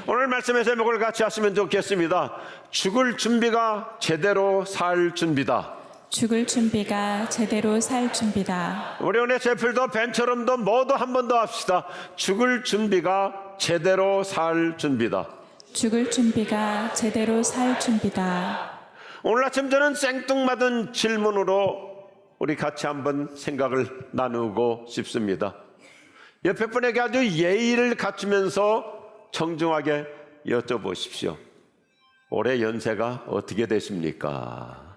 오늘 말씀의 제목을 같이 하시면 좋겠습니다. 죽을 준비가 제대로 살 준비다. 죽을 준비가 제대로 살 준비다. 우리 오늘 제풀도 벤처럼도 모두 한 번 더 합시다. 죽을 준비가 제대로 살 준비다. 죽을 준비가 제대로 살 준비다. 오늘 아침 저는 생뚱맞은 질문으로 우리 같이 한번 생각을 나누고 싶습니다. 옆에 분에게 아주 예의를 갖추면서 정중하게 여쭤보십시오. 올해 연세가 어떻게 되십니까?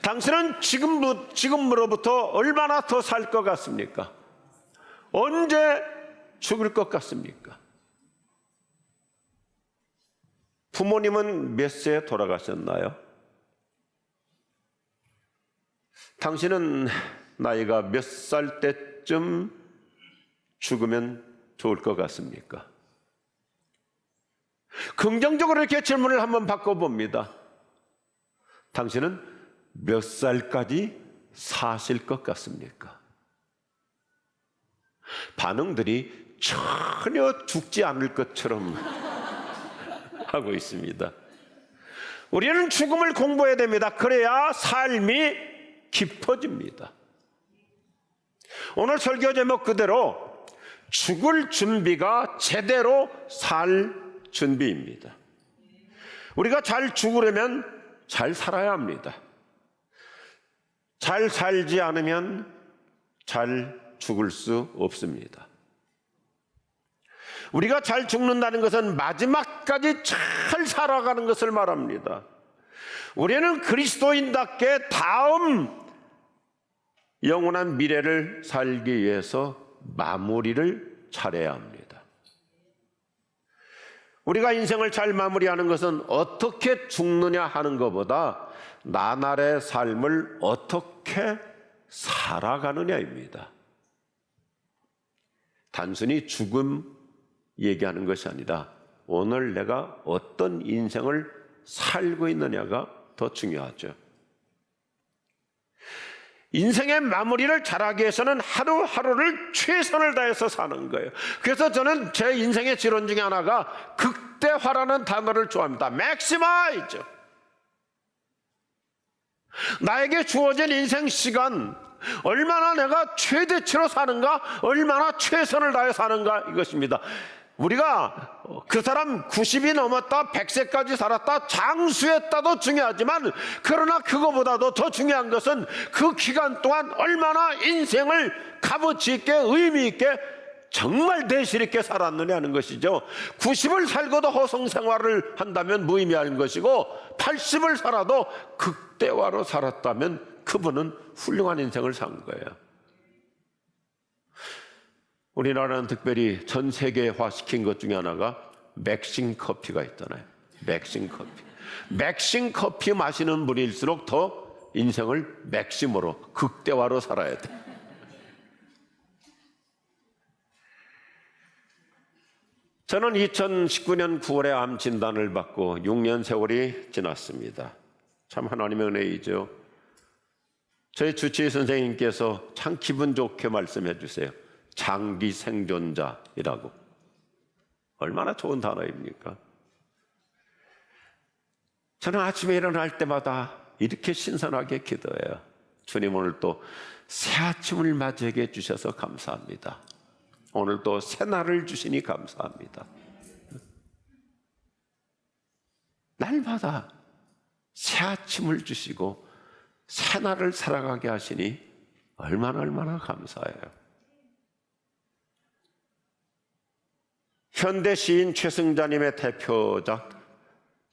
당신은 지금으로부터 얼마나 더 살 것 같습니까? 언제 죽을 것 같습니까? 부모님은 몇 세에 돌아가셨나요? 당신은 나이가 몇 살 때쯤 죽으면 좋을 것 같습니까? 긍정적으로 이렇게 질문을 한번 바꿔봅니다. 당신은 몇 살까지 사실 것 같습니까? 반응들이 전혀 죽지 않을 것처럼 하고 있습니다. 우리는 죽음을 공부해야 됩니다. 그래야 삶이 깊어집니다. 오늘 설교 제목 그대로 죽을 준비가 제대로 살 준비입니다. 우리가 잘 죽으려면 잘 살아야 합니다. 잘 살지 않으면 잘 죽을 수 없습니다. 우리가 잘 죽는다는 것은 마지막까지 잘 살아가는 것을 말합니다. 우리는 그리스도인답게 다음 영원한 미래를 살기 위해서 마무리를 잘해야 합니다. 우리가 인생을 잘 마무리하는 것은 어떻게 죽느냐 하는 것보다 나날의 삶을 어떻게 살아가느냐입니다. 단순히 죽음 얘기하는 것이 아니라 오늘 내가 어떤 인생을 살고 있느냐가 더 중요하죠. 인생의 마무리를 잘하기 위해서는 하루하루를 최선을 다해서 사는 거예요. 그래서 저는 제 인생의 지론 중에 하나가 극대화라는 단어를 좋아합니다. maximize. 나에게 주어진 인생 시간, 얼마나 내가 최대치로 사는가, 얼마나 최선을 다해 사는가, 이것입니다. 우리가 그 사람 90이 넘었다, 100세까지 살았다, 장수했다도 중요하지만, 그러나 그거보다도 더 중요한 것은 그 기간 동안 얼마나 인생을 값어치 있게, 의미 있게, 정말 대실 있게 살았느냐는 것이죠. 90을 살고도 허송생활을 한다면 무의미한 것이고, 80을 살아도 극대화로 살았다면 그분은 훌륭한 인생을 산 거예요. 우리나라는 특별히 전 세계화시킨 것 중에 하나가 맥싱 커피가 있잖아요. 맥싱 커피. 맥싱 커피 마시는 분일수록 더 인생을 맥심으로, 극대화로 살아야 돼. 저는 2019년 9월에 암 진단을 받고 6년 세월이 지났습니다. 참 하나님의 은혜이죠. 저희 주치의 선생님께서 참 기분 좋게 말씀해 주세요. 장기 생존자이라고. 얼마나 좋은 단어입니까? 저는 아침에 일어날 때마다 이렇게 신선하게 기도해요. 주님, 오늘 또 새 아침을 맞이하게 해주셔서 감사합니다. 오늘 또 새날을 주시니 감사합니다. 날마다 새 아침을 주시고 새날을 살아가게 하시니 얼마나 감사해요. 현대 시인 최승자님의 대표작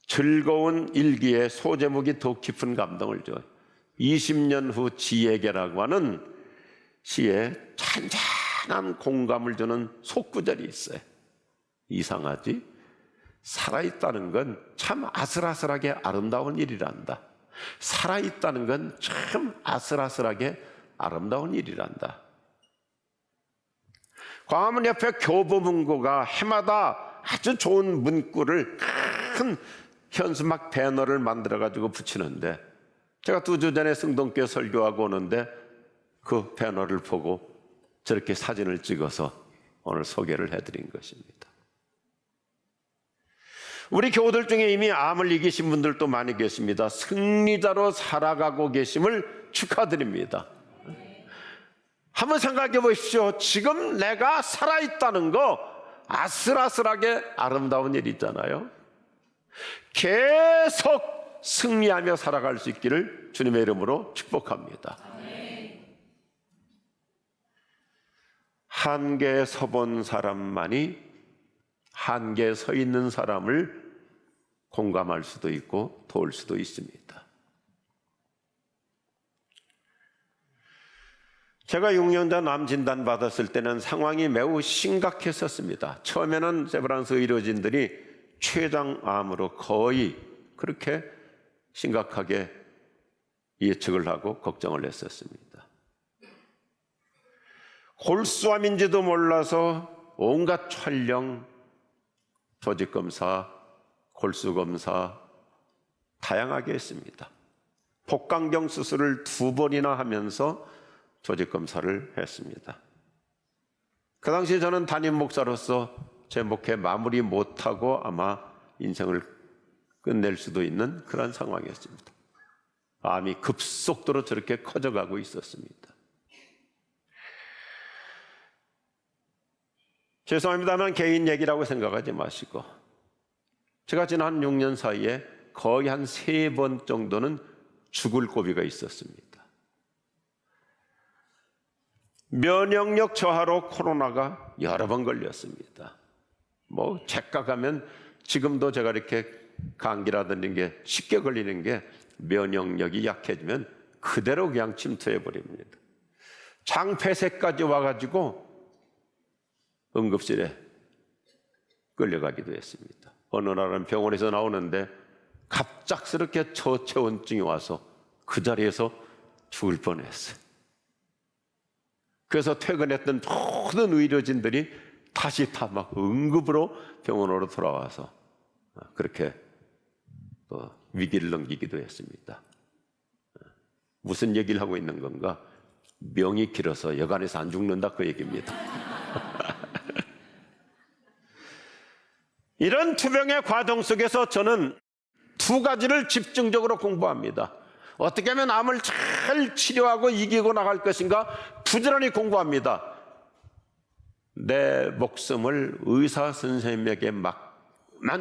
즐거운 일기의 소제목이 더 깊은 감동을 줘요. 20년 후 지에게라고 하는 시에 잔잔한 공감을 주는 속구절이 있어요. 이상하지? 살아있다는 건 참 아슬아슬하게 아름다운 일이란다. 살아있다는 건 참 아슬아슬하게 아름다운 일이란다. 광화문 옆에 교보문고가 해마다 아주 좋은 문구를 큰 현수막 배너를 만들어가지고 붙이는데, 제가 2주 전에 승동교회 설교하고 오는데 그 배너를 보고 저렇게 사진을 찍어서 오늘 소개를 해드린 것입니다. 우리 교우들 중에 이미 암을 이기신 분들도 많이 계십니다. 승리자로 살아가고 계심을 축하드립니다. 한번 생각해 보십시오. 지금 내가 살아있다는 거 아슬아슬하게 아름다운 일이잖아요. 계속 승리하며 살아갈 수 있기를 주님의 이름으로 축복합니다. 한계에 서본 사람만이 한계에 서 있는 사람을 공감할 수도 있고 도울 수도 있습니다. 제가 6년 전 암 진단 받았을 때는 상황이 매우 심각했었습니다. 처음에는 세브란스 의료진들이 췌장암으로 거의 그렇게 심각하게 예측을 하고 걱정을 했었습니다. 골수암인지도 몰라서 온갖 촬영, 조직검사, 골수검사 다양하게 했습니다. 복강경 수술을 2번이나 하면서 조직검사를 했습니다. 그 당시 저는 담임 목사로서 제 목회 마무리 못하고 아마 인생을 끝낼 수도 있는 그런 상황이었습니다. 암이 급속도로 저렇게 커져가고 있었습니다. 죄송합니다만 개인 얘기라고 생각하지 마시고 제가 지난 6년 사이에 거의 한 3번 정도는 죽을 고비가 있었습니다. 면역력 저하로 코로나가 여러 번 걸렸습니다. 뭐 착각하면 지금도 제가 이렇게 감기라든지 게 쉽게 걸리는 게 면역력이 약해지면 그대로 그냥 침투해 버립니다. 장폐색까지 와가지고 응급실에 끌려가기도 했습니다. 어느 날은 병원에서 나오는데 갑작스럽게 저체온증이 와서 그 자리에서 죽을 뻔했어요. 그래서 퇴근했던 모든 의료진들이 다시 다 막 응급으로 병원으로 돌아와서 그렇게 또 위기를 넘기기도 했습니다. 무슨 얘기를 하고 있는 건가? 명이 길어서 여간에서 안 죽는다 그 얘기입니다. 이런 투병의 과정 속에서 저는 2가지를 집중적으로 공부합니다. 어떻게 하면 암을 잘 치료하고 이기고 나갈 것인가 부지런히 공부합니다. 내 목숨을 의사 선생님에게만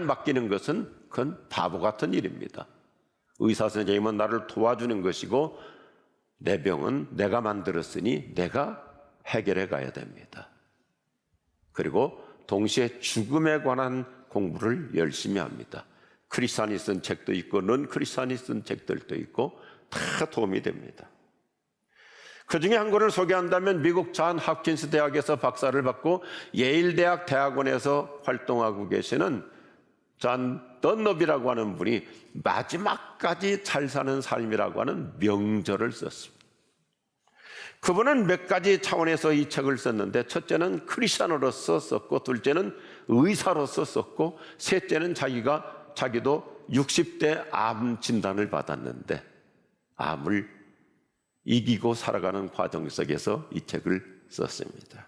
맡기는 것은 그건 바보 같은 일입니다. 의사 선생님은 나를 도와주는 것이고 내 병은 내가 만들었으니 내가 해결해 가야 됩니다. 그리고 동시에 죽음에 관한 공부를 열심히 합니다. 크리스찬이 쓴 책도 있고 넌 크리스찬이 쓴 책들도 있고 다 도움이 됩니다. 그 중에 한 권을 소개한다면 미국 존 홉킨스 대학에서 박사를 받고 예일 대학 대학원에서 활동하고 계시는 존 던럽이라고 하는 분이 마지막까지 잘 사는 삶이라고 하는 명저를 썼습니다. 그분은 몇 가지 차원에서 이 책을 썼는데 첫째는 크리스찬으로서 썼고 둘째는 의사로서 썼고 셋째는 자기도 60대 암 진단을 받았는데 암을 이기고 살아가는 과정 속에서 이 책을 썼습니다.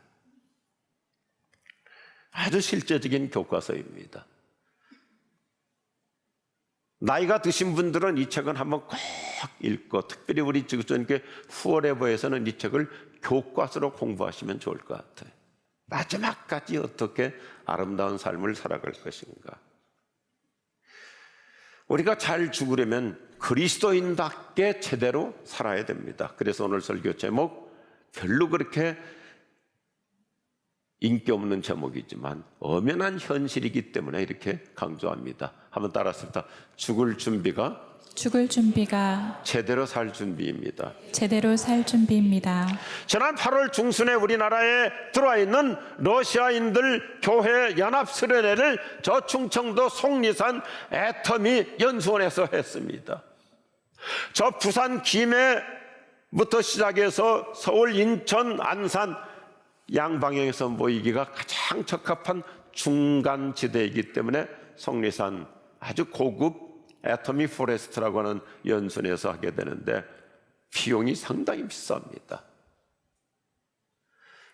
아주 실제적인 교과서입니다. 나이가 드신 분들은 이 책은 한번 꼭 읽고 특별히 우리 지구촌교회 후원회부에서는 이 책을 교과서로 공부하시면 좋을 것 같아요. 마지막까지 어떻게 아름다운 삶을 살아갈 것인가. 우리가 잘 죽으려면 그리스도인답게 제대로 살아야 됩니다. 그래서 오늘 설교 제목 별로 그렇게 인기 없는 제목이지만 엄연한 현실이기 때문에 이렇게 강조합니다. 한번 따라합시다. 죽을 준비가 제대로 살 준비입니다. 제대로 살 준비입니다. 지난 8월 중순에 우리나라에 들어와 있는 러시아인들 교회 연합 수련회를 저 충청도 속리산 애터미 연수원에서 했습니다. 저 부산 김해부터 시작해서 서울, 인천, 안산 양방향에서 모이기가 가장 적합한 중간지대이기 때문에 속리산 아주 고급 애터미 포레스트라고 하는 연수원에서 하게 되는데 비용이 상당히 비쌉니다.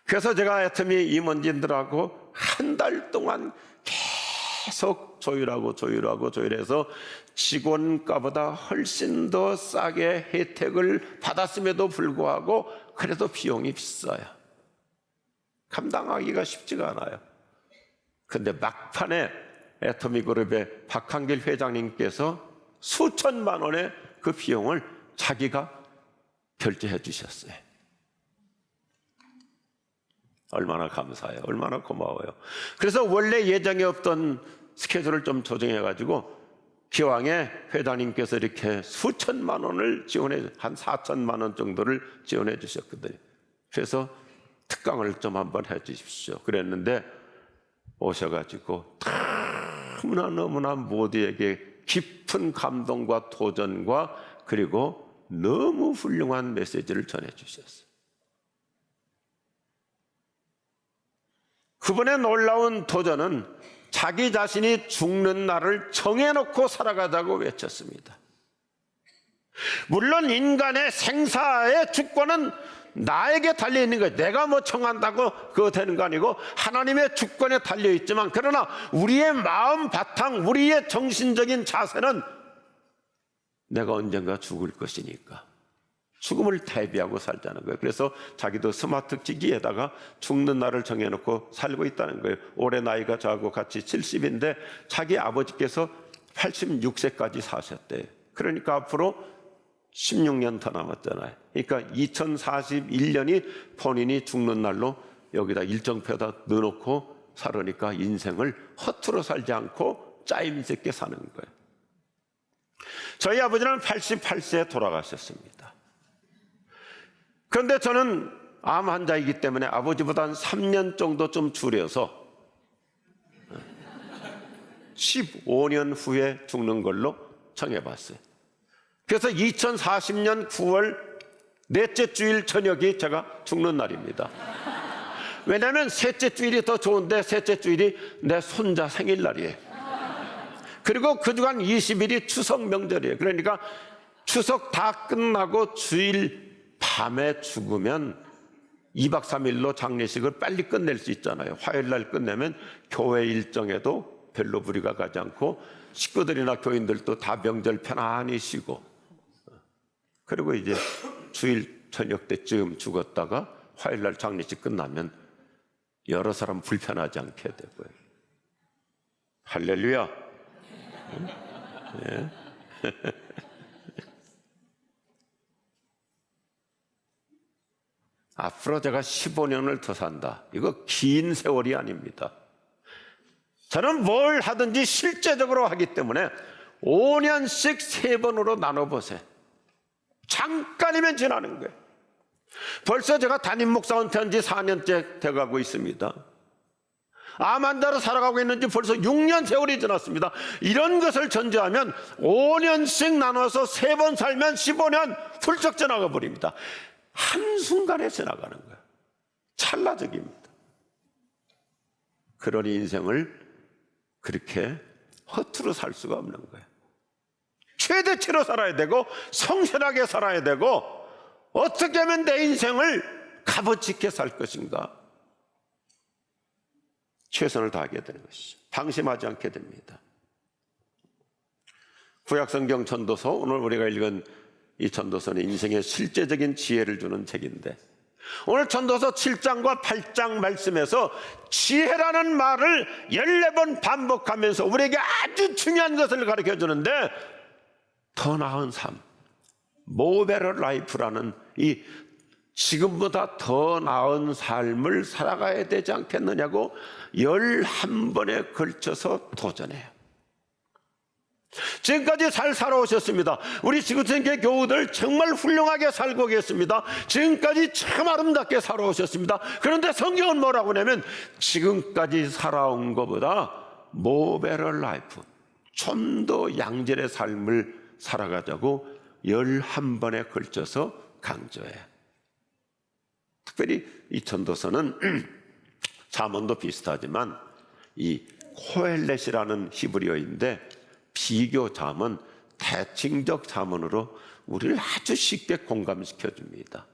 그래서 제가 애터미 임원진들하고 한 달 동안 계속 조율해서 직원가보다 훨씬 더 싸게 혜택을 받았음에도 불구하고 그래도 비용이 비싸요. 감당하기가 쉽지가 않아요. 그런데 막판에 애터미그룹의 박한길 회장님께서 수천만 원의 그 비용을 자기가 결제해 주셨어요. 얼마나 감사해요. 얼마나 고마워요. 그래서 원래 예정에 없던 스케줄을 좀 조정해가지고 기왕에 회장님께서 이렇게 수천만 원을 한 4천만 원 정도를 지원해 주셨거든요. 그래서 특강을 좀 한번 해 주십시오. 그랬는데 오셔가지고 너무나 모두에게 깊은 감동과 도전과 그리고 너무 훌륭한 메시지를 전해 주셨어요. 그분의 놀라운 도전은 자기 자신이 죽는 날을 정해놓고 살아가자고 외쳤습니다. 물론 인간의 생사의 주권은 나에게 달려있는 거예요. 내가 뭐 청한다고 그거 되는 거 아니고 하나님의 주권에 달려있지만, 그러나 우리의 마음 바탕, 우리의 정신적인 자세는 내가 언젠가 죽을 것이니까 죽음을 대비하고 살자는 거예요. 그래서 자기도 스마트 기기에다가 죽는 날을 정해놓고 살고 있다는 거예요. 올해 나이가 저하고 같이 70인데 자기 아버지께서 86세까지 사셨대요. 그러니까 앞으로 16년 더 남았잖아요. 그러니까 2041년이 본인이 죽는 날로 여기다 일정표에다 넣어놓고 살으니까 인생을 허투루 살지 않고 짜임새 있게 사는 거예요. 저희 아버지는 88세에 돌아가셨습니다. 그런데 저는 암 환자이기 때문에 아버지보다 한 3년 정도 좀 줄여서 15년 후에 죽는 걸로 정해봤어요. 그래서 2040년 9월 넷째 주일 저녁이 제가 죽는 날입니다. 왜냐하면 셋째 주일이 더 좋은데 셋째 주일이 내 손자 생일날이에요. 그리고 그 주간 20일이 추석 명절이에요. 그러니까 추석 다 끝나고 주일 밤에 죽으면 2박 3일로 장례식을 빨리 끝낼 수 있잖아요. 화요일 날 끝내면 교회 일정에도 별로 무리가 가지 않고 식구들이나 교인들도 다 명절 편안히 쉬고, 그리고 이제 주일 저녁 때쯤 죽었다가 화요일 날 장례식 끝나면 여러 사람 불편하지 않게 되고요. 할렐루야. 네. 앞으로 제가 15년을 더 산다. 이거 긴 세월이 아닙니다. 저는 뭘 하든지 실제적으로 하기 때문에 5년씩 3번으로 나눠보세요. 잠깐이면 지나는 거예요. 벌써 제가 담임 목사 은퇴한 지 4년째 돼가고 있습니다. 암 환자로 살아가고 있는지 벌써 6년 세월이 지났습니다. 이런 것을 전제하면 5년씩 나눠서 3번 살면 15년 훌쩍 지나가 버립니다. 한순간에 지나가는 거예요. 찰나적입니다. 그런 인생을 그렇게 허투루 살 수가 없는 거예요. 최대치로 살아야 되고 성실하게 살아야 되고, 어떻게 하면 내 인생을 값어치 있게 살 것인가, 최선을 다하게 되는 것이죠. 방심하지 않게 됩니다. 구약성경 전도서, 오늘 우리가 읽은 이 전도서는 인생의 실제적인 지혜를 주는 책인데, 오늘 전도서 7장과 8장 말씀에서 지혜라는 말을 14번 반복하면서 우리에게 아주 중요한 것을 가르쳐 주는데, 더 나은 삶, 모베러 라이프라는 이 지금보다 더 나은 삶을 살아가야 되지 않겠느냐고 11번에 걸쳐서 도전해요. 지금까지 잘 살아오셨습니다. 우리 지구촌교회 교우들 정말 훌륭하게 살고 계십니다. 지금까지 참 아름답게 살아오셨습니다. 그런데 성경은 뭐라고 하냐면 지금까지 살아온 것보다 모베러 라이프, 좀 더 양질의 삶을 살아가자고 11번에 걸쳐서 강조해요. 특별히 이 전도서는 잠언도 비슷하지만 이 코헬렛이라는 히브리어인데 비교 잠언, 대칭적 잠언으로 우리를 아주 쉽게 공감시켜 줍니다.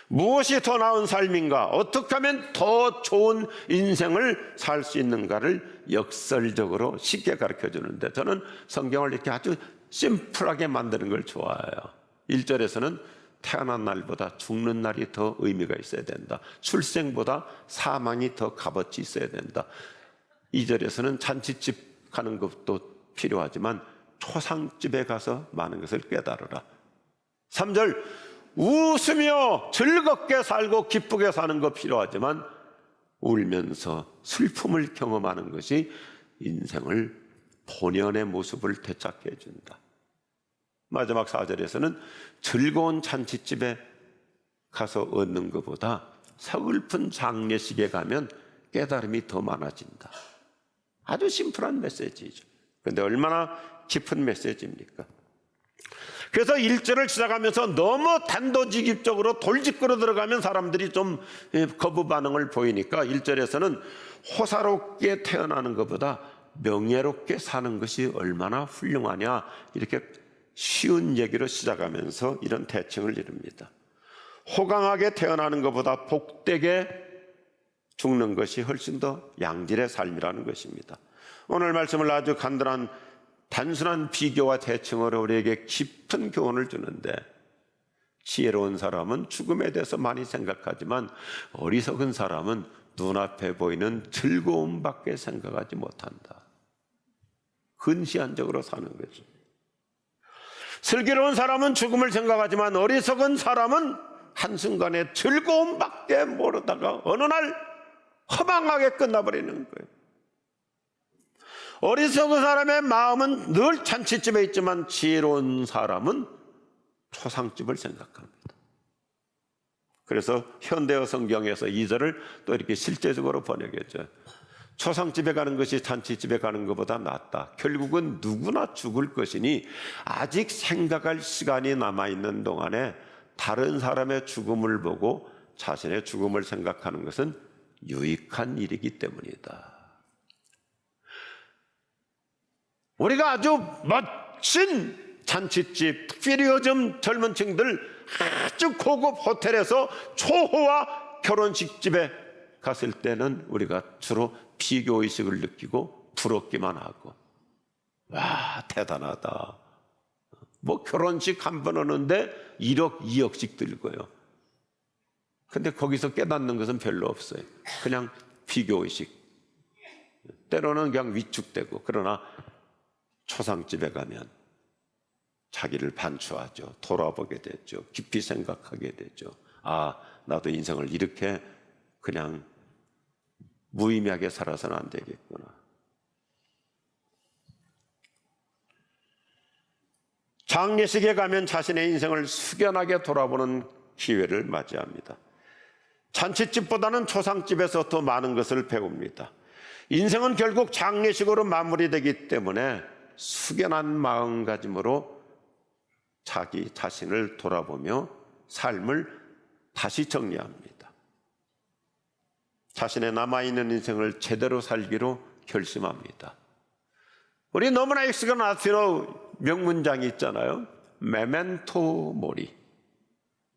무엇이 더 나은 삶인가? 어떻게 하면 더 좋은 인생을 살 수 있는가를 역설적으로 쉽게 가르쳐 주는데, 저는 성경을 이렇게 아주 심플하게 만드는 걸 좋아해요. 1절에서는 태어난 날보다 죽는 날이 더 의미가 있어야 된다. 출생보다 사망이 더 값어치 있어야 된다. 2절에서는 잔치집 가는 것도 필요하지만 초상집에 가서 많은 것을 깨달으라. 3절, 웃으며 즐겁게 살고 기쁘게 사는 거 필요하지만 울면서 슬픔을 경험하는 것이 인생을 본연의 모습을 되찾게 해준다. 마지막 4절에서는 즐거운 잔치집에 가서 얻는 것보다 서글픈 장례식에 가면 깨달음이 더 많아진다. 아주 심플한 메시지죠. 그런데 얼마나 깊은 메시지입니까? 그래서 1절을 시작하면서 너무 단도직입적으로 돌직구로 들어가면 사람들이 좀 거부 반응을 보이니까 1절에서는 호사롭게 태어나는 것보다 명예롭게 사는 것이 얼마나 훌륭하냐, 이렇게 쉬운 얘기로 시작하면서 이런 대칭을 이룹니다. 호강하게 태어나는 것보다 복되게 죽는 것이 훨씬 더 양질의 삶이라는 것입니다. 오늘 말씀을 아주 간단한 단순한 비교와 대칭으로 우리에게 깊은 교훈을 주는데, 지혜로운 사람은 죽음에 대해서 많이 생각하지만 어리석은 사람은 눈앞에 보이는 즐거움밖에 생각하지 못한다. 근시안적으로 사는 거죠. 슬기로운 사람은 죽음을 생각하지만 어리석은 사람은 한순간에 즐거움밖에 모르다가 어느 날 허망하게 끝나버리는 거예요. 어리석은 사람의 마음은 늘 잔치집에 있지만 지혜로운 사람은 초상집을 생각합니다. 그래서 현대어 성경에서 2절을 또 이렇게 실제적으로 번역했죠. 초상집에 가는 것이 잔치집에 가는 것보다 낫다. 결국은 누구나 죽을 것이니 아직 생각할 시간이 남아있는 동안에 다른 사람의 죽음을 보고 자신의 죽음을 생각하는 것은 유익한 일이기 때문이다. 우리가 아주 멋진 잔치집, 특별히 요즘 젊은 층들 아주 고급 호텔에서 초호화 결혼식집에 갔을 때는 우리가 주로 비교의식을 느끼고 부럽기만 하고, 와, 대단하다. 뭐 결혼식 한 번 오는데 1억, 2억씩 들고요. 근데 거기서 깨닫는 것은 별로 없어요. 그냥 비교의식. 때로는 그냥 위축되고. 그러나 초상집에 가면 자기를 반추하죠. 돌아보게 되죠. 깊이 생각하게 되죠. 아, 나도 인생을 이렇게 그냥 무의미하게 살아서는 안 되겠구나. 장례식에 가면 자신의 인생을 숙연하게 돌아보는 기회를 맞이합니다. 잔치집보다는 초상집에서 더 많은 것을 배웁니다. 인생은 결국 장례식으로 마무리되기 때문에 숙연한 마음가짐으로 자기 자신을 돌아보며 삶을 다시 정리합니다. 자신의 남아있는 인생을 제대로 살기로 결심합니다. 우리 너무나 익숙한 라틴어 명문장이 있잖아요. 메멘토 모리.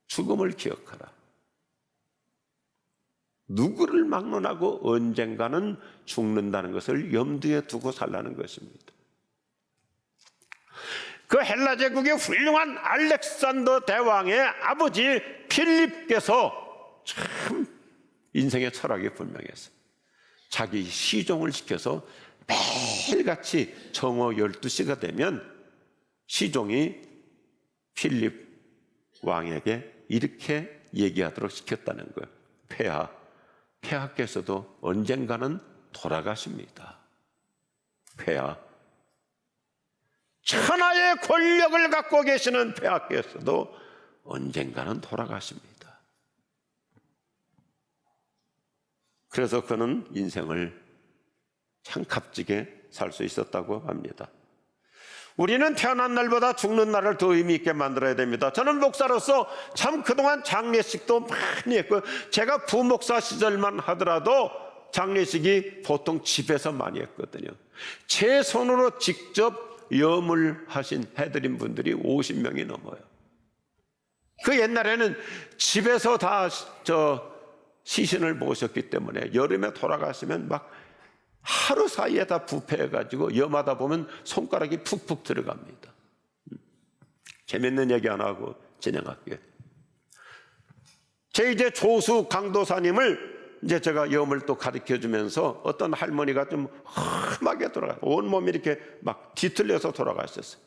죽음을 기억하라. 누구를 막론하고 언젠가는 죽는다는 것을 염두에 두고 살라는 것입니다. 그 헬라 제국의 훌륭한 알렉산더 대왕의 아버지 필립께서 참 인생의 철학이 분명했어요. 자기 시종을 시켜서 매일같이 정오 12시가 되면 시종이 필립 왕에게 이렇게 얘기하도록 시켰다는 거예요. 폐하께서도 언젠가는 돌아가십니다. 폐하, 천하의 권력을 갖고 계시는 폐하께서도 언젠가는 돌아가십니다. 그래서 그는 인생을 참 값지게 살 수 있었다고 합니다. 우리는 태어난 날보다 죽는 날을 더 의미 있게 만들어야 됩니다. 저는 목사로서 참 그동안 장례식도 많이 했고, 제가 부목사 시절만 하더라도 장례식이 보통 집에서 많이 했거든요. 제 손으로 직접 염을 해드린 분들이 50명이 넘어요. 그 옛날에는 집에서 다 시신을 모셨기 때문에 여름에 돌아가시면 막 하루 사이에 다 부패해가지고 염하다 보면 손가락이 푹푹 들어갑니다. 재밌는 얘기 하나 하고 진행할게요. 제 이제 조수 강도사님을 이제 제가 염을 또 가르쳐 주면서 어떤 할머니가 좀 험하게 온몸이 이렇게 막 뒤틀려서 돌아가셨어요.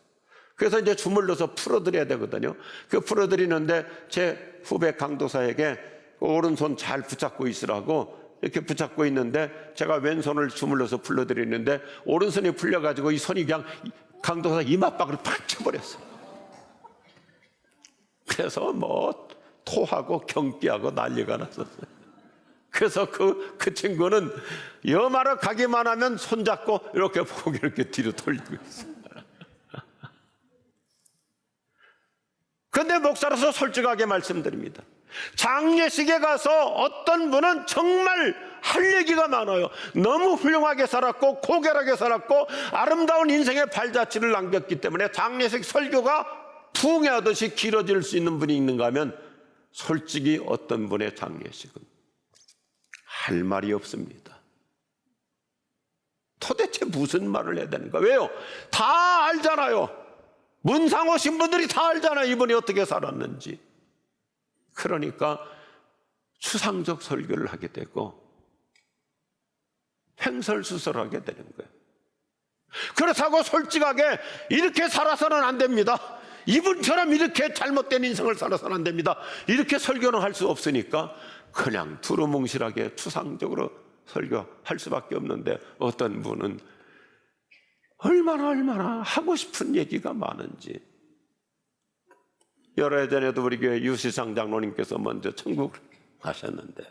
그래서 이제 주물러서 풀어드려야 되거든요. 그 풀어드리는데 제 후배 강도사에게 오른손 잘 붙잡고 있으라고 이렇게 붙잡고 있는데 제가 왼손을 주물러서 풀어드리는데 오른손이 풀려가지고 이 손이 그냥 강도사 이마박을 팍 쳐버렸어요. 그래서 뭐 토하고 경기하고 난리가 났었어요. 그래서 그 친구는 염하러 가기만 하면 손잡고 이렇게 보고 이렇게 뒤로 돌리고 있어요. 그런데 목사로서 솔직하게 말씀드립니다. 장례식에 가서 어떤 분은 정말 할 얘기가 많아요. 너무 훌륭하게 살았고 고결하게 살았고 아름다운 인생의 발자취를 남겼기 때문에 장례식 설교가 풍해하듯이 길어질 수 있는 분이 있는가 하면 솔직히 어떤 분의 장례식은 할 말이 없습니다. 도대체 무슨 말을 해야 되는가? 왜요? 다 알잖아요. 문상 오신 분들이 다 알잖아요. 이분이 어떻게 살았는지. 그러니까 추상적 설교를 하게 되고 횡설수설하게 되는 거예요. 그렇다고 솔직하게 이렇게 살아서는 안 됩니다. 이분처럼 이렇게 잘못된 인생을 살아서는 안 됩니다. 이렇게 설교는 할 수 없으니까 그냥 두루뭉실하게 추상적으로 설교할 수밖에 없는데 어떤 분은 얼마나 하고 싶은 얘기가 많은지. 여러 해 전에도 우리 교회 유시상 장로님께서 먼저 천국을 가셨는데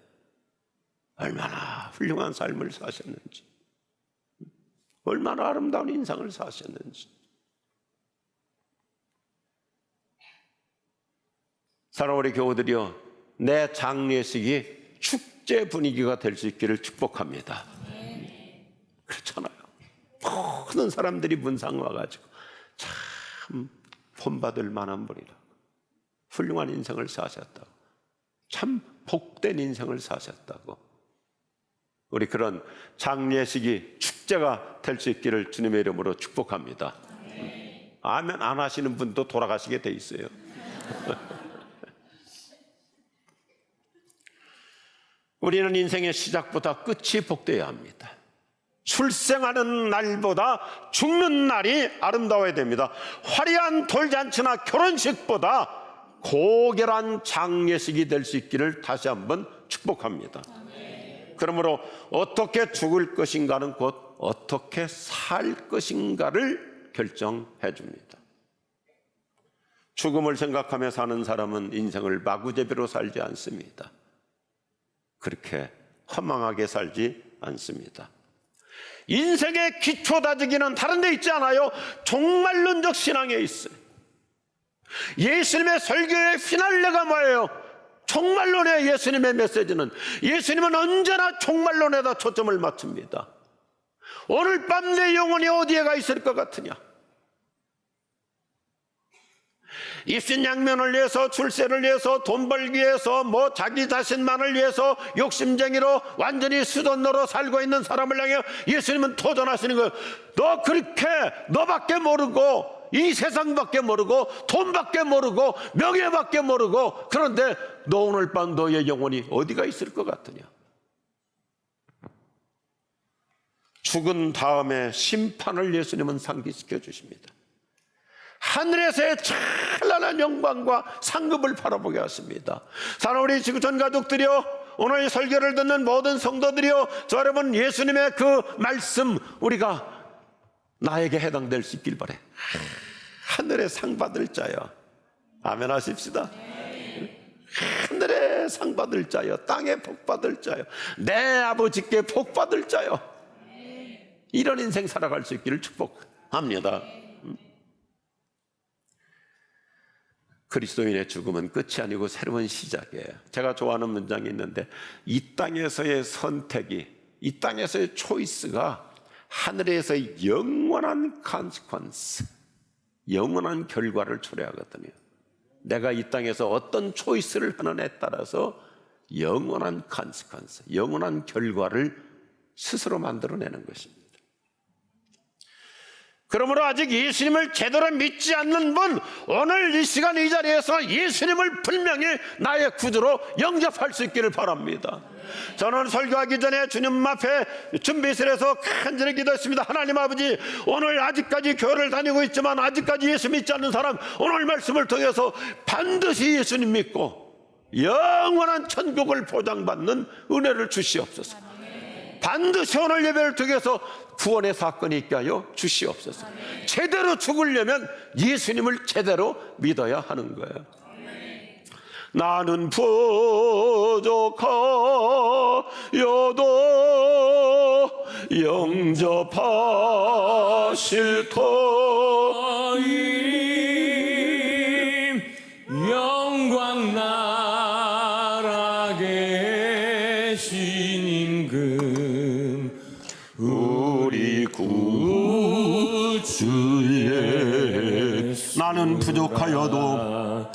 얼마나 훌륭한 삶을 사셨는지, 얼마나 아름다운 인생을 사셨는지. 사랑하는 우리 교우들이여, 내 장례식이 축제 분위기가 될 수 있기를 축복합니다. 그렇잖아요. 모든 사람들이 문상 와가지고 참 본받을 만한 분이라고, 훌륭한 인생을 사셨다고, 참 복된 인생을 사셨다고. 우리 그런 장례식이 축제가 될 수 있기를 주님의 이름으로 축복합니다. 아멘 안 하시는 분도 돌아가시게 돼 있어요. 우리는 인생의 시작보다 끝이 복되어야 합니다. 출생하는 날보다 죽는 날이 아름다워야 됩니다. 화려한 돌잔치나 결혼식보다 고결한 장례식이 될 수 있기를 다시 한번 축복합니다. 그러므로 어떻게 죽을 것인가는 곧 어떻게 살 것인가를 결정해 줍니다. 죽음을 생각하며 사는 사람은 인생을 마구제비로 살지 않습니다. 그렇게 허망하게 살지 않습니다. 인생의 기초 다지기는 다른 데 있지 않아요. 종말론적 신앙에 있어요. 예수님의 설교의 피날레가 뭐예요? 종말론의 예수님의 메시지는, 예수님은 언제나 종말론에다 초점을 맞춥니다. 오늘 밤 내 영혼이 어디에 가 있을 것 같으냐? 입신양면을 위해서, 출세를 위해서, 돈 벌기 위해서, 뭐 자기 자신만을 위해서 욕심쟁이로 완전히 수돈노로 살고 있는 사람을 향해 예수님은 도전하시는 거예요. 너 그렇게 너밖에 모르고, 이 세상밖에 모르고, 돈밖에 모르고, 명예밖에 모르고, 그런데 너 오늘 밤 너의 영혼이 어디가 있을 것 같으냐? 죽은 다음에 심판을 예수님은 상기시켜 주십니다. 하늘에서의 찬란한 영광과 상급을 바라보게 하십니다. 사랑하는 우리 지구촌 가족들이요, 오늘 설교를 듣는 모든 성도들이요, 저 여러분 예수님의 그 말씀 우리가 나에게 해당될 수 있길 바래. 하늘의 상 받을 자요. 아멘 하십시다. 하늘의 상 받을 자요, 땅에 복 받을 자요, 내 아버지께 복 받을 자요. 이런 인생 살아갈 수 있기를 축복합니다. 그리스도인의 죽음은 끝이 아니고 새로운 시작이에요. 제가 좋아하는 문장이 있는데, 이 땅에서의 선택이, 이 땅에서의 초이스가 하늘에서의 영원한 consequence, 영원한 결과를 초래하거든요. 내가 이 땅에서 어떤 초이스를 하느냐에 따라서 영원한 컨시퀀스, 영원한 결과를 스스로 만들어내는 것입니다. 그러므로 아직 예수님을 제대로 믿지 않는 분, 오늘 이 시간 이 자리에서 예수님을 분명히 나의 구주로 영접할 수 있기를 바랍니다. 저는 설교하기 전에 주님 앞에 준비실에서 간절히 기도했습니다. 하나님 아버지, 오늘 아직까지 교회를 다니고 있지만 아직까지 예수 믿지 않는 사람, 오늘 말씀을 통해서 반드시 예수님 믿고 영원한 천국을 보장받는 은혜를 주시옵소서. 반드시 오늘 예배를 통해서 구원의 사건이 있게 하여 주시옵소서. 제대로 죽으려면 예수님을 제대로 믿어야 하는 거예요. 나는 부족하여도 영접하실 터이니 영광 나라 계신 임금 우리 구주 예수. 나는 부족하여도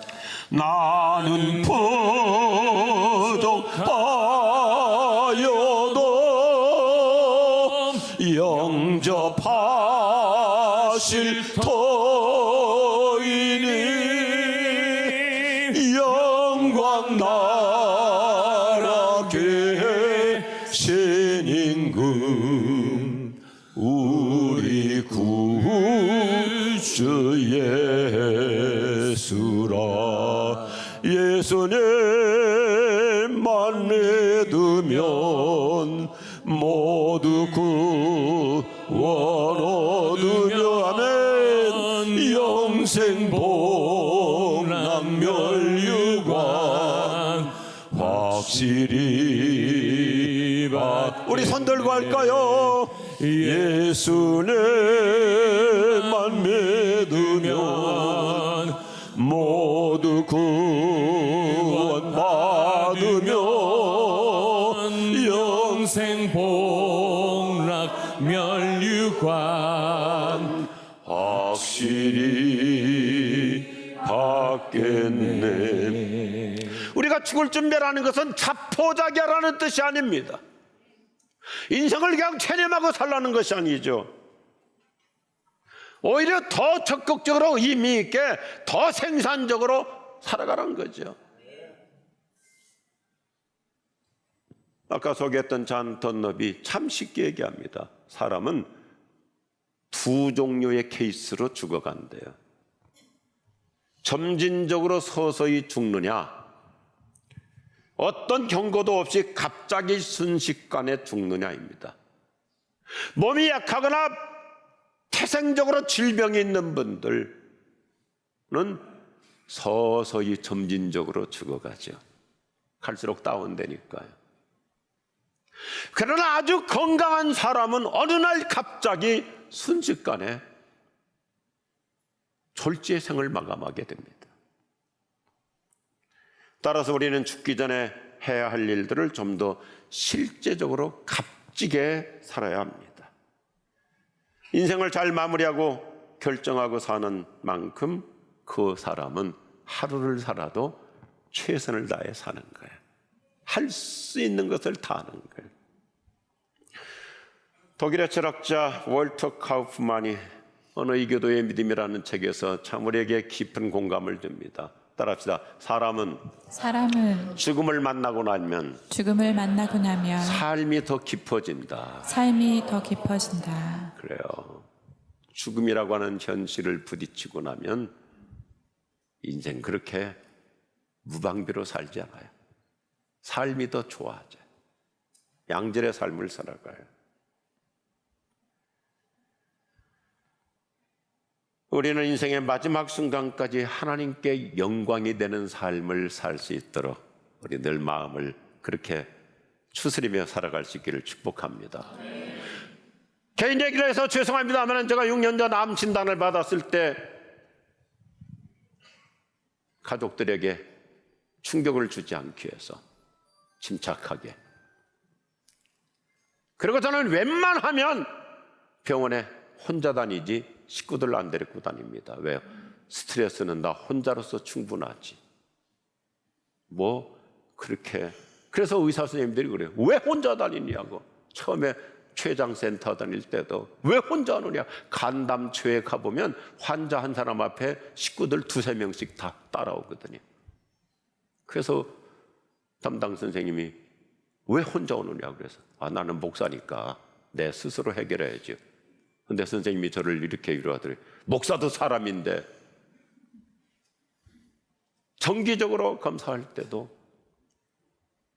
영접하실 터이니 영광 나라 계신 임금 우리 구주 예수라. 예수님만 믿으면 모두 구원 얻으며 아멘. 영생 복락 멸류관 확실히 받. 우리 손 들고 할까요? 예수님만 믿으면 모두 구원 받으며 영생 복락 멸류관 확실히 받겠네. 우리가 죽을 준비라는 것은 자포자기하라는 뜻이 아닙니다. 인생을 그냥 체념하고 살라는 것이 아니죠. 오히려 더 적극적으로 의미 있게 더 생산적으로 살아가라는 거죠. 아까 소개했던 잔 던럽이 참 쉽게 얘기합니다. 사람은 두 종류의 케이스로 죽어간대요. 점진적으로 서서히 죽느냐, 어떤 경고도 없이 갑자기 순식간에 죽느냐입니다. 몸이 약하거나 태생적으로 질병이 있는 분들은 서서히 점진적으로 죽어가죠. 갈수록 다운되니까요. 그러나 아주 건강한 사람은 어느 날 갑자기 순식간에 졸지의 생을 마감하게 됩니다. 따라서 우리는 죽기 전에 해야 할 일들을 좀 더 실제적으로 값지게 살아야 합니다. 인생을 잘 마무리하고 결정하고 사는 만큼 그 사람은 하루를 살아도 최선을 다해 사는 거예요. 할 수 있는 것을 다 하는 거예요. 독일의 철학자 월터 카우프만이 어느 이교도의 믿음이라는 책에서 참 우리에게 깊은 공감을 줍니다. 따라합시다. 사람은 죽음을 만나고 나면 삶이 더 깊어진다. 그래요. 죽음이라고 하는 현실을 부딪히고 나면 인생 그렇게 무방비로 살지 않아요. 삶이 더 좋아져. 양질의 삶을 살아가요. 우리는 인생의 마지막 순간까지 하나님께 영광이 되는 삶을 살 수 있도록 우리 늘 마음을 그렇게 추스리며 살아갈 수 있기를 축복합니다. 개인 얘기를 해서 죄송합니다만 제가 6년 전 암 진단을 받았을 때 가족들에게 충격을 주지 않기 위해서 침착하게, 그리고 저는 웬만하면 병원에 혼자 다니지 식구들 안 데리고 다닙니다. 왜요? 스트레스는 나 혼자로서 충분하지. 뭐 그렇게 그래서 의사 선생님들이 그래요. 왜 혼자 다니냐고. 처음에 췌장센터 다닐 때도 왜 혼자 하느냐. 간담초에 가보면 환자 한 사람 앞에 식구들 두세 명씩 다 따라오거든요. 그래서 담당 선생님이 왜 혼자 오느냐 그래서 나는 목사니까 내 스스로 해결해야죠. 근데 선생님이 저를 이렇게 위로하더래요. 목사도 사람인데 정기적으로 검사할 때도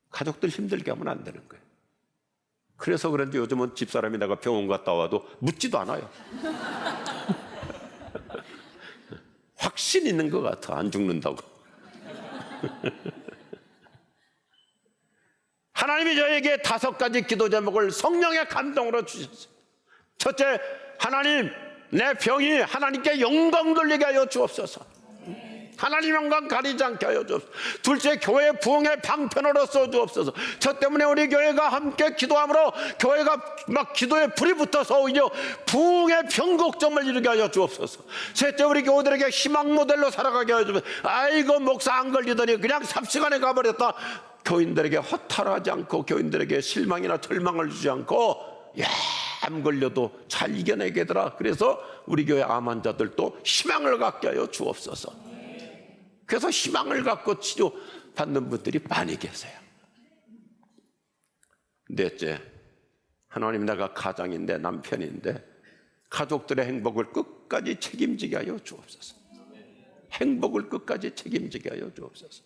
가족들 힘들게 하면 안 되는 거예요. 그래서 그런지 요즘은 집사람이 내가 병원 갔다 와도 묻지도 않아요. 확신 있는 것 같아. 안 죽는다고. 하나님이 저에게 5가지 기도 제목을 성령의 감동으로 주셨어요. 첫째, 하나님, 내 병이 하나님께 영광 돌리게 하여 주옵소서. 하나님 영광 가리지 않게 하여 주옵소서. 둘째, 교회 부흥의 방편으로 써주옵소서. 저 때문에 우리 교회가 함께 기도함으로 교회가 막 기도에 불이 붙어서 오히려 부흥의 변곡점을 이루게 하여 주옵소서. 셋째, 우리 교우들에게 희망 모델로 살아가게 하여 주옵소서. 아이고 목사 안 걸리더니 그냥 삽시간에 가버렸다. 교인들에게 허탈하지 않고 교인들에게 실망이나 절망을 주지 않고 암 걸려도 잘 이겨내게더라. 그래서 우리 교회 암 환자들도 희망을 갖게 하여 주옵소서. 그래서 희망을 갖고 치료받는 분들이 많이 계세요. 넷째, 하나님, 내가 가장인데 남편인데 가족들의 행복을 끝까지 책임지게 하여 주옵소서. 행복을 끝까지 책임지게 하여 주옵소서.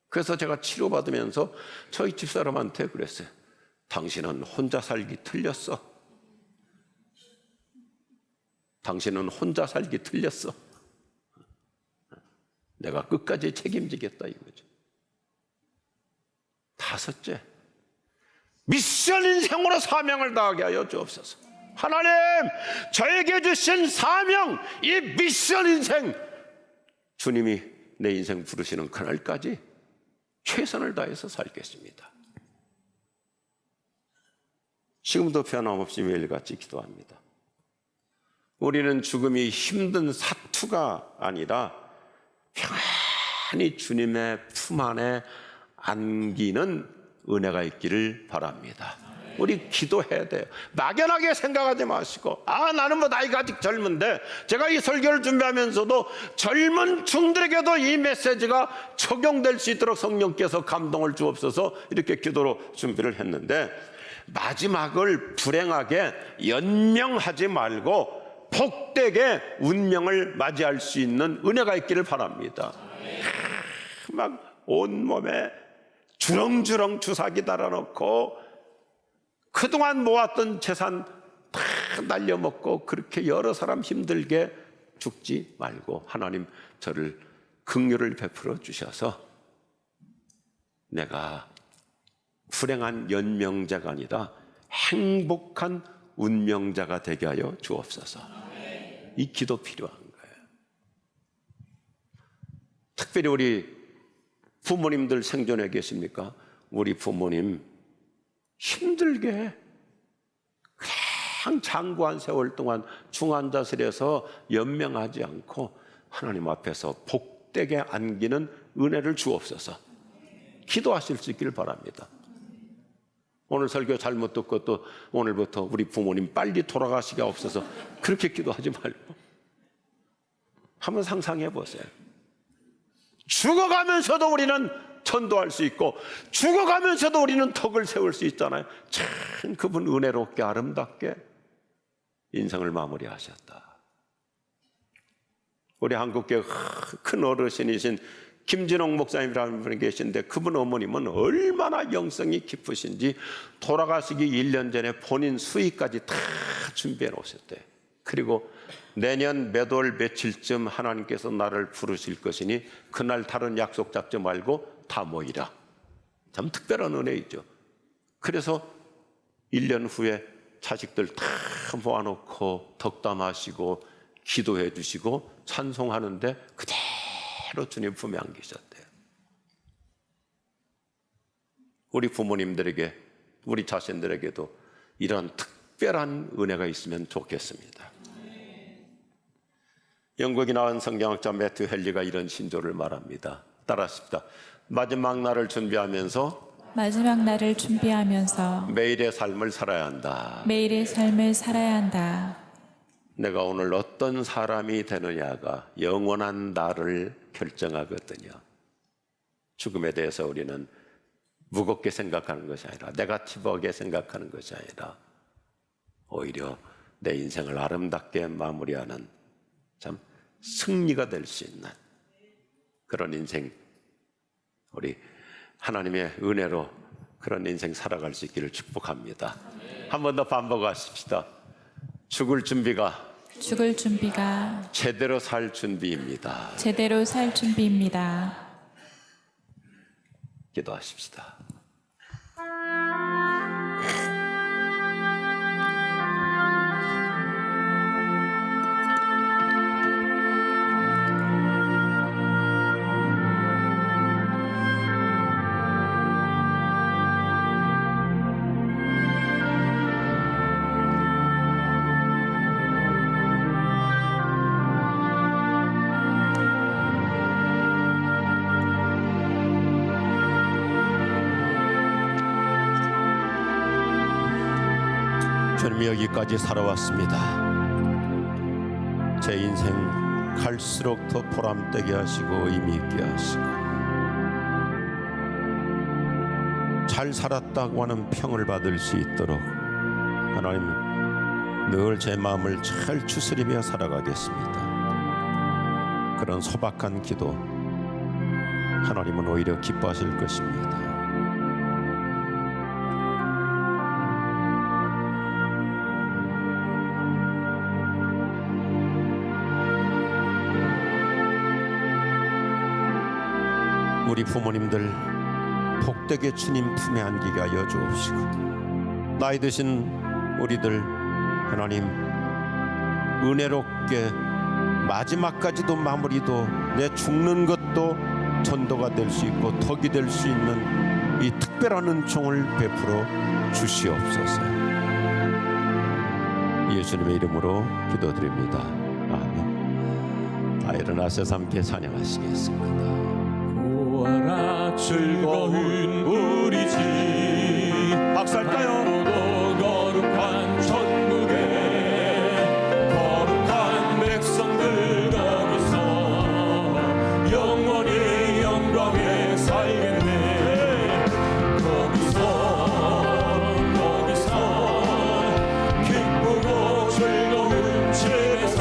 그래서 제가 치료받으면서 저희 집사람한테 그랬어요. 당신은 혼자 살기 틀렸어. 당신은 혼자 살기 틀렸어. 내가 끝까지 책임지겠다 이거죠. 다섯째, 미션 인생으로 사명을 다하게 하여 주옵소서. 하나님, 저에게 주신 사명, 이 미션 인생, 주님이 내 인생 부르시는 그날까지 최선을 다해서 살겠습니다. 지금도 변함없이 매일같이 기도합니다. 우리는 죽음이 힘든 사투가 아니라 평안히 주님의 품 안에 안기는 은혜가 있기를 바랍니다. 우리 기도해야 돼요. 막연하게 생각하지 마시고 나는 뭐 나이가 아직 젊은데. 제가 이 설교를 준비하면서도 젊은 중들에게도 이 메시지가 적용될 수 있도록 성령께서 감동을 주옵소서 이렇게 기도로 준비를 했는데, 마지막을 불행하게 연명하지 말고 복되게 운명을 맞이할 수 있는 은혜가 있기를 바랍니다. 막 온몸에 주렁주렁 주사기 달아놓고 그동안 모았던 재산 다 날려먹고 그렇게 여러 사람 힘들게 죽지 말고 하나님 저를 긍휼을 베풀어 주셔서 내가 불행한 연명자가 아니라 행복한 운명자가 되게 하여 주옵소서. 이 기도 필요한 거예요. 특별히 우리 부모님들 생존해 계십니까? 우리 부모님 힘들게 그냥 장구한 세월 동안 중환자실에서 연명하지 않고 하나님 앞에서 복되게 안기는 은혜를 주옵소서. 기도하실 수 있기를 바랍니다. 오늘 설교 잘못 듣고 또 오늘부터 우리 부모님 빨리 돌아가시게 없어서 그렇게 기도하지 말고 한번 상상해 보세요. 죽어가면서도 우리는 전도할 수 있고 죽어가면서도 우리는 덕을 세울 수 있잖아요. 참 그분 은혜롭게 아름답게 인생을 마무리하셨다. 우리 한국교회 큰 어르신이신 김진홍 목사님이라는 분이 계신데 그분 어머님은 얼마나 영성이 깊으신지 돌아가시기 1년 전에 본인 수익까지 다 준비해 놓으셨대요. 그리고 내년 몇 월 며칠쯤 하나님께서 나를 부르실 것이니 그날 다른 약속 잡지 말고 다 모이라. 참 특별한 은혜이죠. 그래서 1년 후에 자식들 다 모아놓고 덕담하시고 기도해 주시고 찬송하는데 그대로 주님 품에 안기셨대요. 우리 부모님들에게 우리 자신들에게도 이런 특별한 은혜가 있으면 좋겠습니다. 영국에 나온 성경학자 매튜 헨리가 이런 신조를 말합니다. 따라하십시다. 마지막 날을 준비하면서 마지막 날을 준비하면서 매일의 삶을 살아야 한다. 매일의 삶을 살아야 한다. 내가 오늘 어떤 사람이 되느냐가 영원한 나를 결정하거든요. 죽음에 대해서 우리는 무겁게 생각하는 것이 아니라 네거티브하게 생각하는 것이 아니라 오히려 내 인생을 아름답게 마무리하는 참 승리가 될 수 있는 그런 인생, 우리 하나님의 은혜로 그런 인생 살아갈 수 있기를 축복합니다. 한 번 더 반복하십시다. 죽을 준비가 제대로 살 준비입니다. 제대로 살 준비입니다. 기도하십시다. 주님이 여기까지 살아왔습니다. 제 인생 갈수록 더 보람되게 하시고 의미 있게 하시고 잘 살았다고 하는 평을 받을 수 있도록 하나님 늘 제 마음을 잘 추스리며 살아가겠습니다. 그런 소박한 기도 하나님은 오히려 기뻐하실 것입니다. 우리 부모님들 복되게 주님 품에 안기게 하여 주옵시고 나이 드신 우리들 하나님 은혜롭게 마지막까지도 마무리도 내 죽는 것도 전도가 될 수 있고 덕이 될 수 있는 이 특별한 은총을 베풀어 주시옵소서. 예수님의 이름으로 기도드립니다. 아멘. 다 일어나셔서 함께 찬양하시겠습니다. 보아라 즐거운 우리 집 박수할까요? 거룩한 천국에 거룩한 백성들 거기서 영원히 영광에 살겠네. 거기서 기쁘고 즐거운 집에서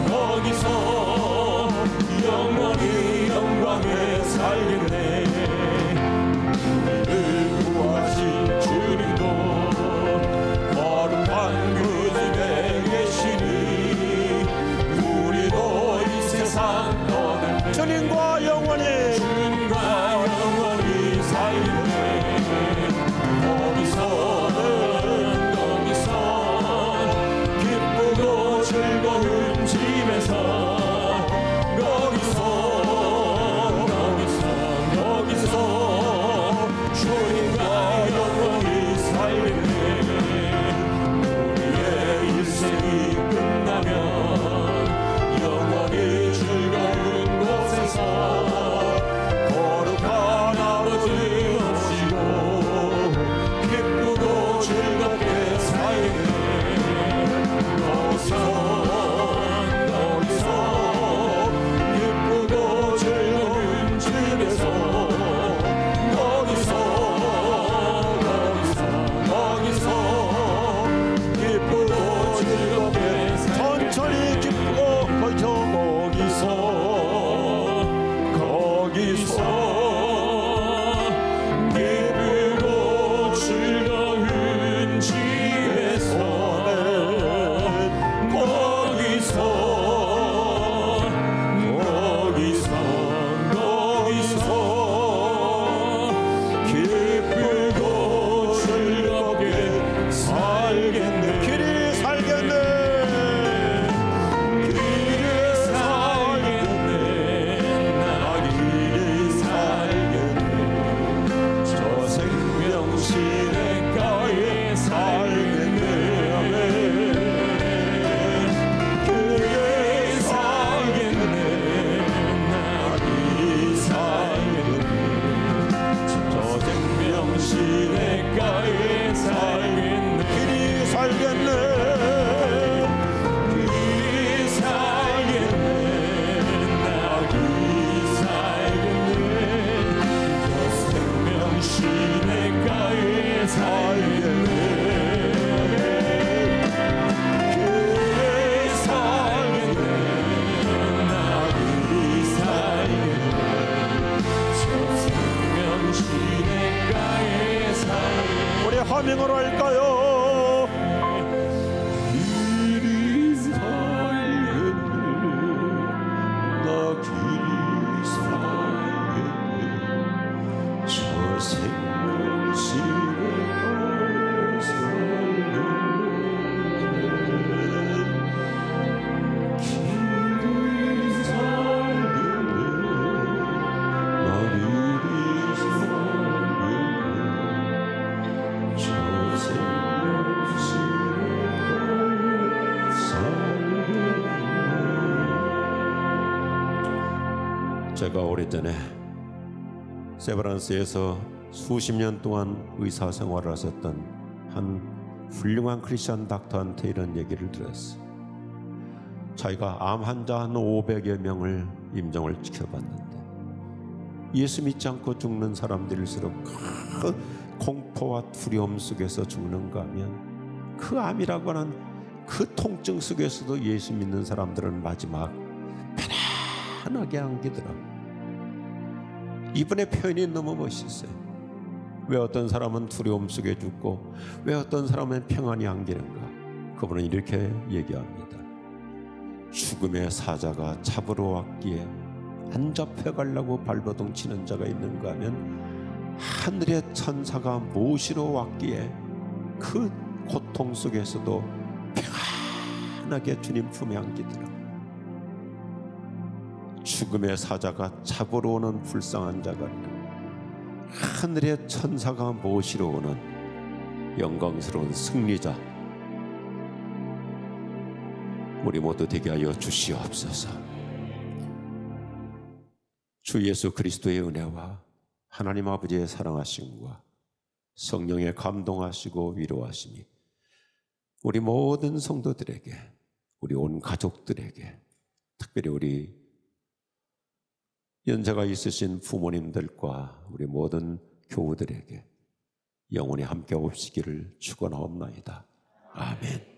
거기서 영원히 영광에 살겠네. 살겠네. 그리 살겠네 나 그리 살겠네 저 생명 시냇가에 살겠네 그리 살겠네 나 그리 살겠네 저 생명 시냇가에 살겠네 우리 하밍으로 할까요? 그리 살겠네 나 그리 살겠네 저 생명 시냇가에 살겠네 그리 살겠네 나 그리 살겠네 저 생명 시냇가에 살겠네 제가 오래전에 세브란스에서 수십 년 동안 의사 생활을 하셨던 한 훌륭한 크리스천 닥터한테 이런 얘기를 들었어요. 자기가 암 환자 한 500여 명을 임종을 지켜봤는데 예수 믿지 않고 죽는 사람들일수록 그 공포와 두려움 속에서 죽는가 하면 그 암이라고 하는 그 통증 속에서도 예수 믿는 사람들은 마지막 편안하게 안기더라. 이분의 표현이 너무 멋있어요. 왜 어떤 사람은 두려움 속에 죽고 왜 어떤 사람은 평안히 안기는가? 그분은 이렇게 얘기합니다. 죽음의 사자가 잡으러 왔기에 안 잡혀가려고 발버둥 치는 자가 있는가 하면 하늘의 천사가 모시러 왔기에 그 고통 속에서도 편안하게 주님 품에 안기더라. 죽음의 사자가 잡으러 오는 불쌍한 자가 아니라 하늘의 천사가 모시러 오는 영광스러운 승리자 우리 모두 되게 하여 주시옵소서. 주 예수 그리스도의 은혜와 하나님 아버지의 사랑하심과 성령의 감동하시고 위로하심이 우리 모든 성도들에게 우리 온 가족들에게 특별히 우리 연세가 있으신 부모님들과 우리 모든 교우들에게 영원히 함께 없으기를 축원하옵나이다. 아멘.